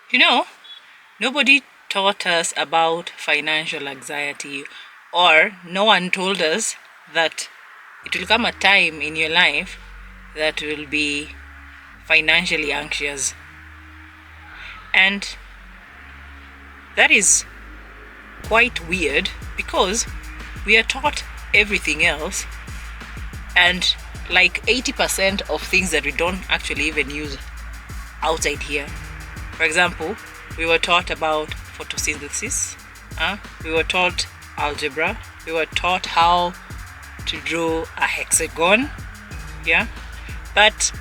You know, nobody taught us about financial anxiety, or no one told us that it will come a time in your life that will be financially anxious. And that is quite weird because we are taught everything else, and like 80% of things that we don't actually even use outside here. For example, we were taught about photosynthesis, we were taught algebra, we were taught how to draw a hexagon, yeah. But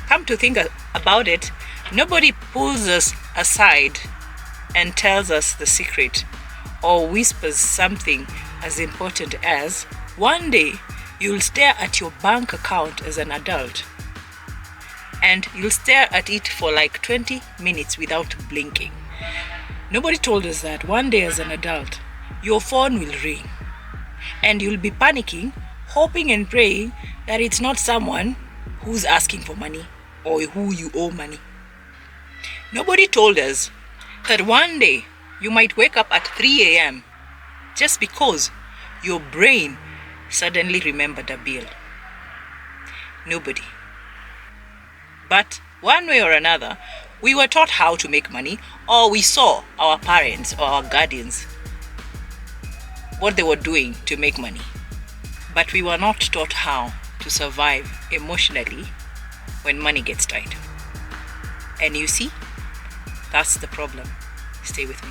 come to think about it, nobody pulls us aside and tells us the secret or whispers something as important as one day you'll stare at your bank account as an adult and you'll stare at it for like 20 minutes without blinking. Nobody told us that one day as an adult, your phone will ring and you'll be panicking, hoping and praying that it's not someone who's asking for money or who you owe money. Nobody told us that one day you might wake up at 3 a.m. just because your brain suddenly remembered a bill. Nobody. But one way or another, we were taught how to make money, or we saw our parents or our guardians what they were doing to make money. But we were not taught how to survive emotionally when money gets tight. And you see, that's the problem. Stay with me.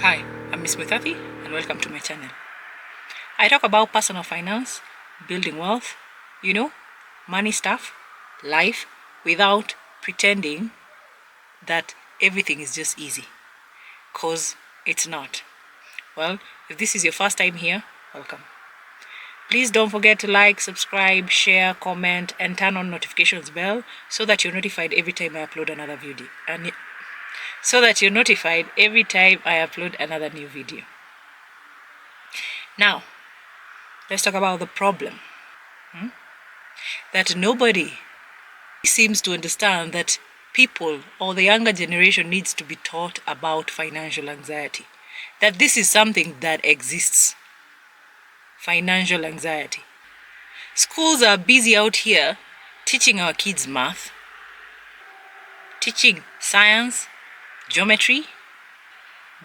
Hi, I'm Miss Muithathi and welcome to my channel. I talk about personal finance, building wealth, money stuff, life, without pretending that everything is just easy. Cause it's not. Well, if this is your first time here, welcome. Please don't forget to like, subscribe, share, comment, and turn on notifications bell so that you're notified every time I upload another video. New video. Now, let's talk about the problem. That nobody seems to understand that people or the younger generation needs to be taught about financial anxiety. That this is something that exists. Financial anxiety. Schools are busy out here teaching our kids math, teaching science, geometry,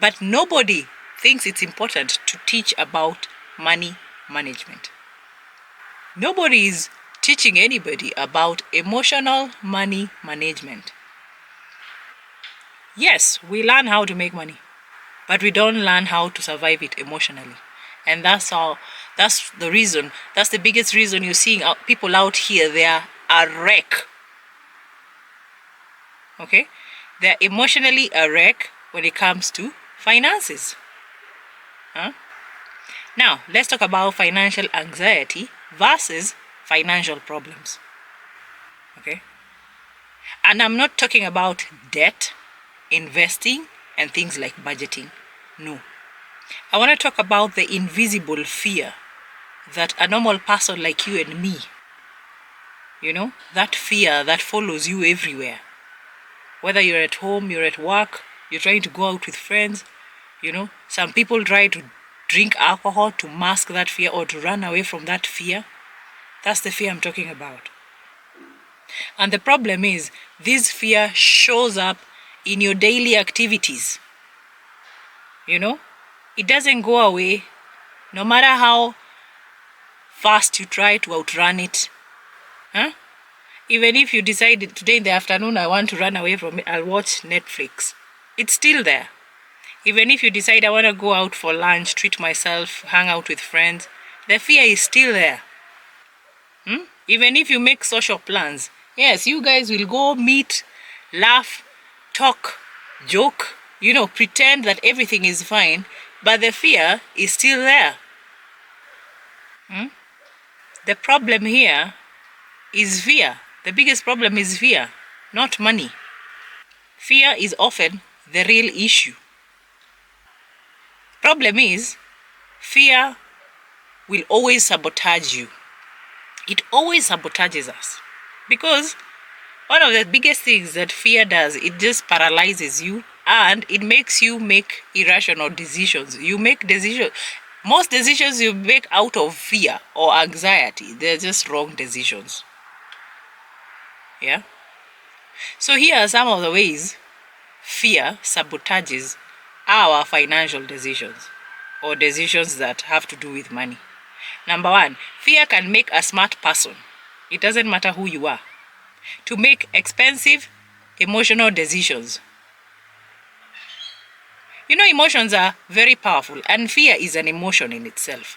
but nobody thinks it's important to teach about money management. Nobody is teaching anybody about emotional money management. Yes, we learn how to make money, but we don't learn how to survive it emotionally. And that's the biggest reason you're seeing people out here, they are a wreck. Okay? They're emotionally a wreck when it comes to finances. Now, let's talk about financial anxiety versus financial problems. Okay? And I'm not talking about debt, investing, and things like budgeting. No. I want to talk about the invisible fear that a normal person like you and me, that fear that follows you everywhere. Whether you're at home, you're at work, you're trying to go out with friends, some people try to drink alcohol to mask that fear or to run away from that fear. That's the fear I'm talking about. And the problem is, this fear shows up in your daily activities. It doesn't go away, no matter how fast you try to outrun it. Even if you decide today in the afternoon, I want to run away from it, I'll watch Netflix. It's still there. Even if you decide I want to go out for lunch, treat myself, hang out with friends, the fear is still there. Even if you make social plans, yes, you guys will go meet, laugh, talk, joke, pretend that everything is fine, but the fear is still there. The problem here is fear. The biggest problem is fear, not money. Fear is often the real issue. Problem is, fear will always sabotage you. It always sabotages us. Because one of the biggest things that fear does, it just paralyzes you and it makes you make irrational decisions. You make decisions. Most decisions you make out of fear or anxiety, they're just wrong decisions. Yeah? So here are some of the ways fear sabotages our financial decisions or decisions that have to do with money. Number one, fear can make a smart person, it doesn't matter who you are, to make expensive emotional decisions. You know, emotions are very powerful and fear is an emotion in itself.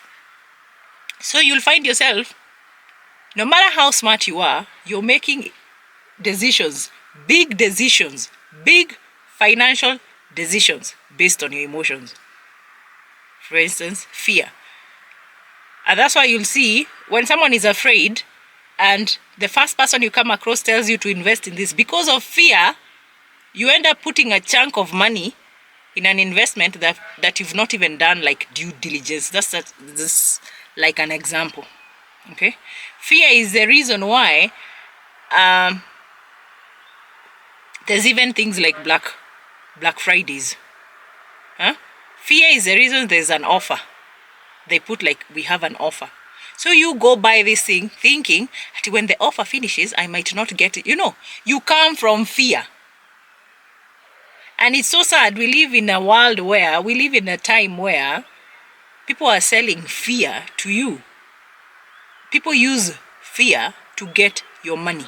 So you'll find yourself, no matter how smart you are, you're making decisions, big financial decisions based on your emotions. For instance, fear. And that's why you'll see when someone is afraid and the first person you come across tells you to invest in this, because of fear, you end up putting a chunk of money in an investment that you've not even done like due diligence. That's like an example. Okay? Fear is the reason why there's even things like Black Fridays. Huh? Fear is the reason there's an offer. They put like, we have an offer. So you go buy this thing thinking that when the offer finishes, I might not get it. You know, you come from fear. And it's so sad. We live in a time where people are selling fear to you. People use fear to get your money.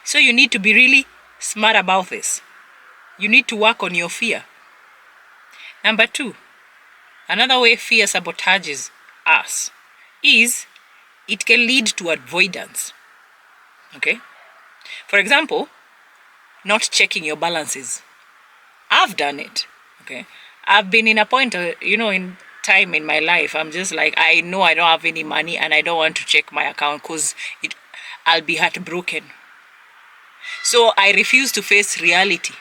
So you need to be really smart about this. You need to work on your fear. Number two, another way fear sabotages us is it can lead to avoidance. Okay? For example, not checking your balances. I've done it. Okay? I've been in a point, in time in my life, I'm just like, I know I don't have any money and I don't want to check my account because I'll be heartbroken. So I refuse to face reality,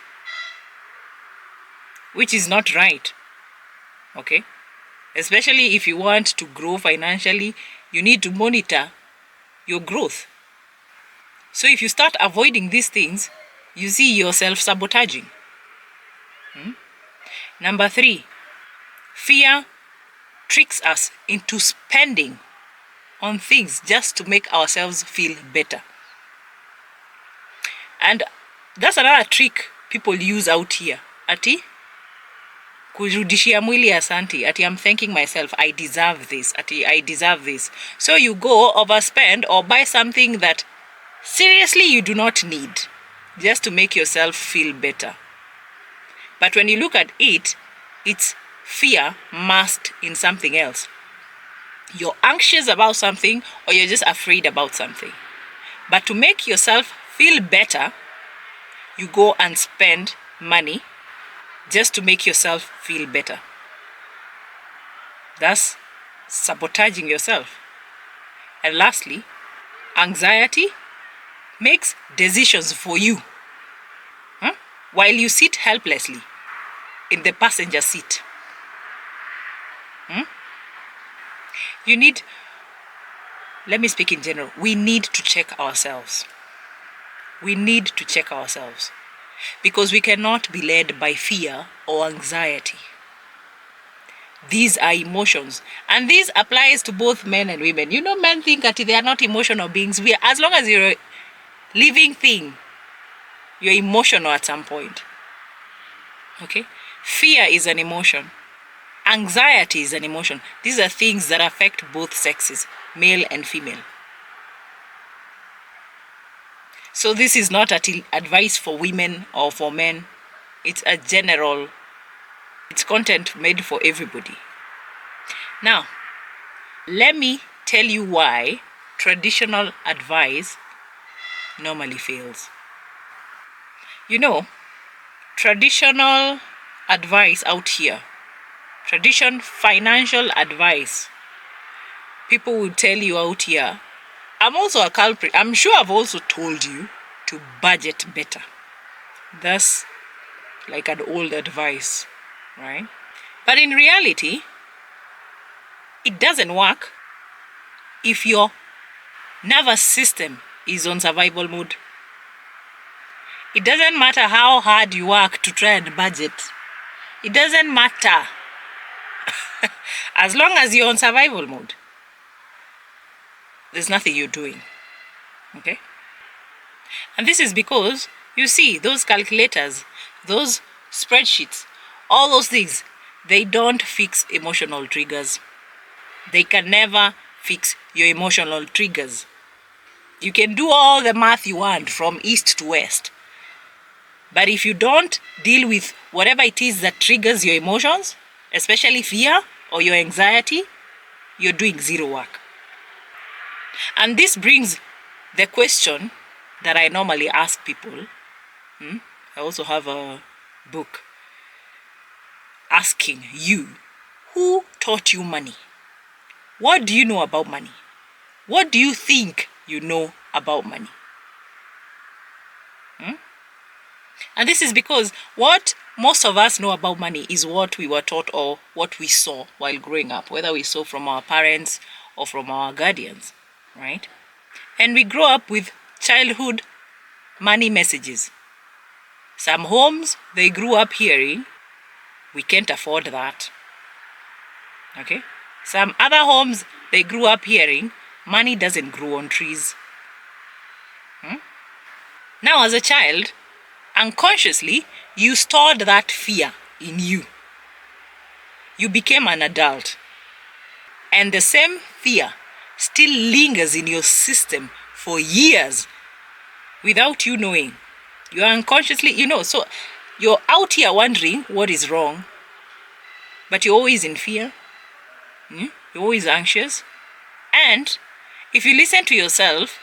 which is not right. Okay? Especially if you want to grow financially, you need to monitor your growth. So if you start avoiding these things, you see yourself sabotaging. Number three, fear tricks us into spending on things just to make ourselves feel better. And that's another trick people use out here. Ati kurudishia mwili asanti. Ati I'm thanking myself, I deserve this. Ati I deserve this. So you go overspend or buy something that seriously you do not need, just to make yourself feel better. But when you look at it, it's fear masked in something else. You're anxious about something or you're just afraid about something. But to make yourself feel better, you go and spend money just to make yourself feel better. Thus, sabotaging yourself. And lastly, anxiety makes decisions for you, while you sit helplessly in the passenger seat. Let me speak in general. We need to check ourselves. We need to check ourselves because we cannot be led by fear or anxiety. These are emotions, and this applies to both men and women. You know, men think that they are not emotional beings. As long as you're a living thing, you're emotional at some point. Okay? Fear is an emotion. Anxiety is an emotion. These are things that affect both sexes, male and female. So this is not advice for women or for men. It's content made for everybody. Now, let me tell you why traditional advice normally fails. You know, traditional advice out here, financial advice, people will tell you out here, I'm also a culprit. I'm sure I've also told you to budget better. That's like an old advice, right? But in reality, it doesn't work if your nervous system is on survival mode. It doesn't matter how hard you work to try and budget. It doesn't matter. As long as you're on survival mode, there's nothing you're doing. Okay? And this is because, you see, those calculators, those spreadsheets, all those things, they don't fix emotional triggers. They can never fix your emotional triggers. You can do all the math you want from east to west. But if you don't deal with whatever it is that triggers your emotions, especially fear or your anxiety, you're doing zero work. And this brings the question that I normally ask people. I also have a book asking you, who taught you money? What do you know about money? What do you think you know about money? And this is because what most of us know about money is what we were taught or what we saw while growing up, whether we saw from our parents or from our guardians, right? And we grow up with childhood money messages. Some homes, they grew up hearing, we can't afford that. Okay? Some other homes, they grew up hearing, money doesn't grow on trees. Now, as a child, unconsciously, you stored that fear in you. You became an adult. And the same fear still lingers in your system for years without you knowing. You are unconsciously, so you're out here wondering what is wrong, but you're always in fear. You're always anxious. And if you listen to yourself,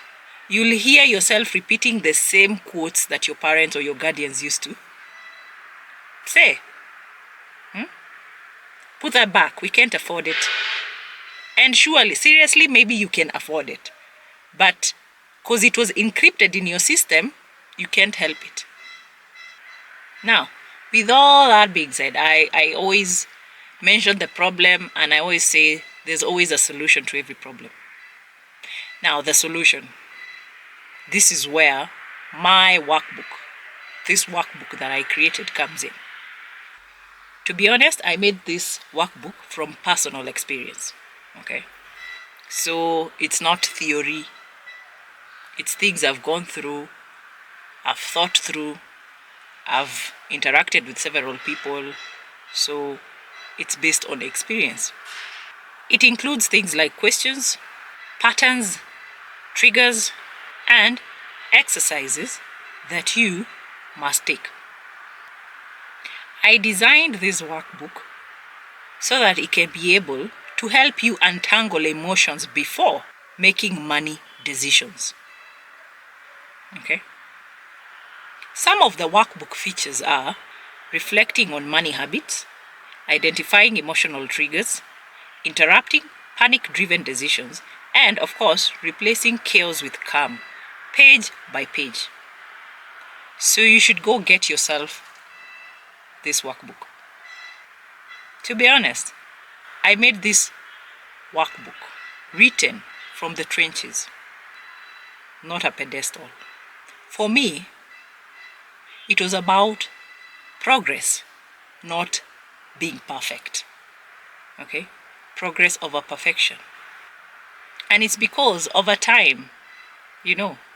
you'll hear yourself repeating the same quotes that your parents or your guardians used to say. Put that back. We can't afford it. And surely, seriously, maybe you can afford it. But because it was encrypted in your system, you can't help it. Now, with all that being said, I always mention the problem, and I always say there's always a solution to every problem. Now, the solution. This is where my workbook, this workbook that I created, comes in. To be honest, I made this workbook from personal experience. Okay? So it's not theory. It's things I've gone through, I've thought through, I've interacted with several people. So it's based on experience. It includes things like questions, patterns, triggers, and exercises that you must take. I designed this workbook so that it can be able to help you untangle emotions before making money decisions. Okay? Some of the workbook features are reflecting on money habits, identifying emotional triggers, interrupting panic-driven decisions, and of course, replacing chaos with calm, page by page. So you should go get yourself this workbook. To be honest, I made this workbook written from the trenches, not a pedestal. For me, it was about progress, not being perfect. Okay? Progress over perfection. And it's because over time,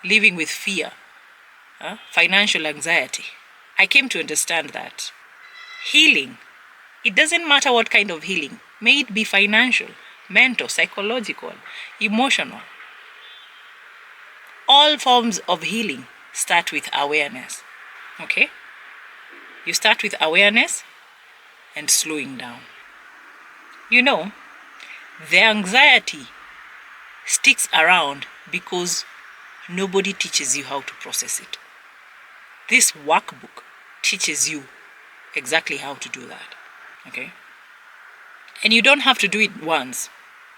living with fear, financial anxiety, I came to understand that healing, it doesn't matter what kind of healing, may it be financial, mental, psychological, emotional. All forms of healing start with awareness. Okay? You start with awareness and slowing down. The anxiety sticks around because nobody teaches you how to process it. This workbook teaches you exactly how to do that. Okay? And you don't have to do it once.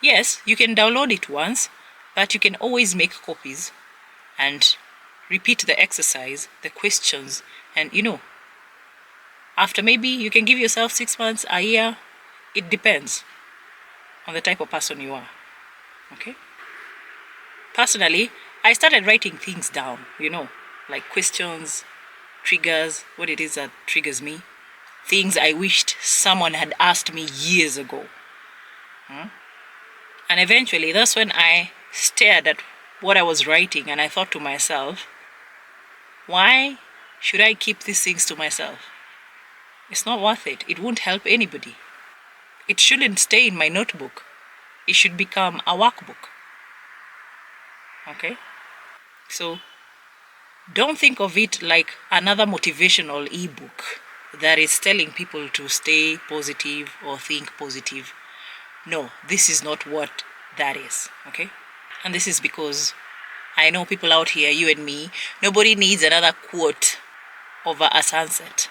Yes, you can download it once, But you can always make copies and repeat the exercise, the questions, and after maybe you can give yourself 6 months, a year. It depends on the type of person you are. Okay? Personally, I started writing things down, like questions, triggers, what it is that triggers me, things I wished someone had asked me years ago. And eventually, that's when I stared at what I was writing and I thought to myself, why should I keep these things to myself? It's not worth it. It won't help anybody. It shouldn't stay in my notebook. It should become a workbook. Okay? So, don't think of it like another motivational ebook that is telling people to stay positive or think positive. No, this is not what that is. Okay? And this is because I know people out here, you and me, nobody needs another quote over a sunset.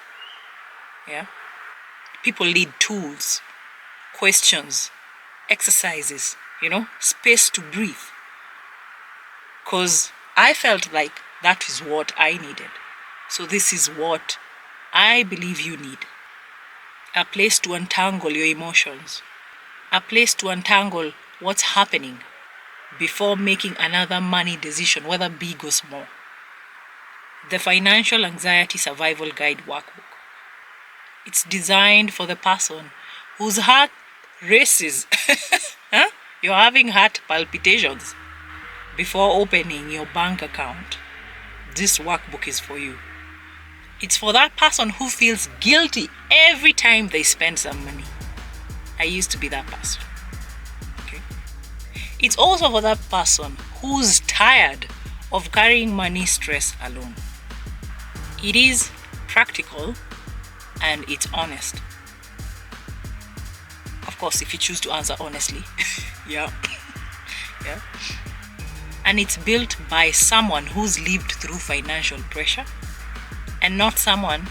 Yeah? People need tools, questions, exercises, space to breathe. Because I felt like that is what I needed. So this is what I believe you need. A place to untangle your emotions. A place to untangle what's happening before making another money decision, whether big or small. The Financial Anxiety Survival Guide Workbook. It's designed for the person whose heart races. Huh? You're having heart palpitations before opening your bank account. This workbook is for you. It's for that person who feels guilty every time they spend some money. I used to be that person. Okay? It's also for that person who's tired of carrying money stress alone. It is practical and it's honest. Of course, if you choose to answer honestly. Yeah. Yeah. And it's built by someone who's lived through financial pressure and not someone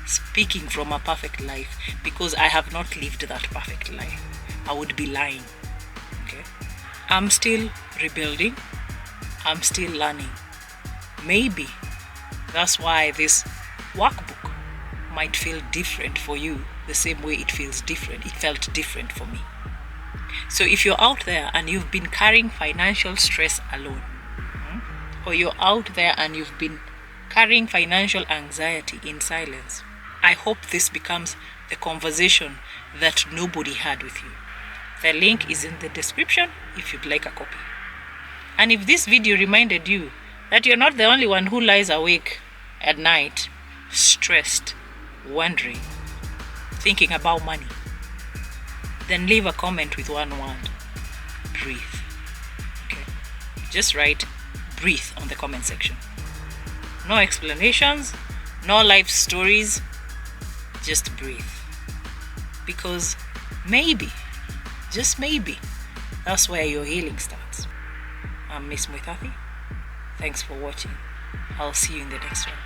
speaking from a perfect life, because I have not lived that perfect life. I would be lying. Okay? I'm still rebuilding. I'm still learning. Maybe that's why this workbook might feel different for you the same way it felt different for me. So if you're out there and you've been carrying financial stress alone, or you're out there and you've been carrying financial anxiety in silence, I hope this becomes the conversation that nobody had with you. The link is in the description if you'd like a copy. And if this video reminded you that you're not the only one who lies awake at night, stressed, wondering, thinking about money, then leave a comment with one word: breathe. Okay? Just write breathe on the comment section. No explanations, no life stories, just breathe. Because maybe, just maybe, that's where your healing starts. I'm Miss Muithathi. Thanks for watching. I'll see you in the next one.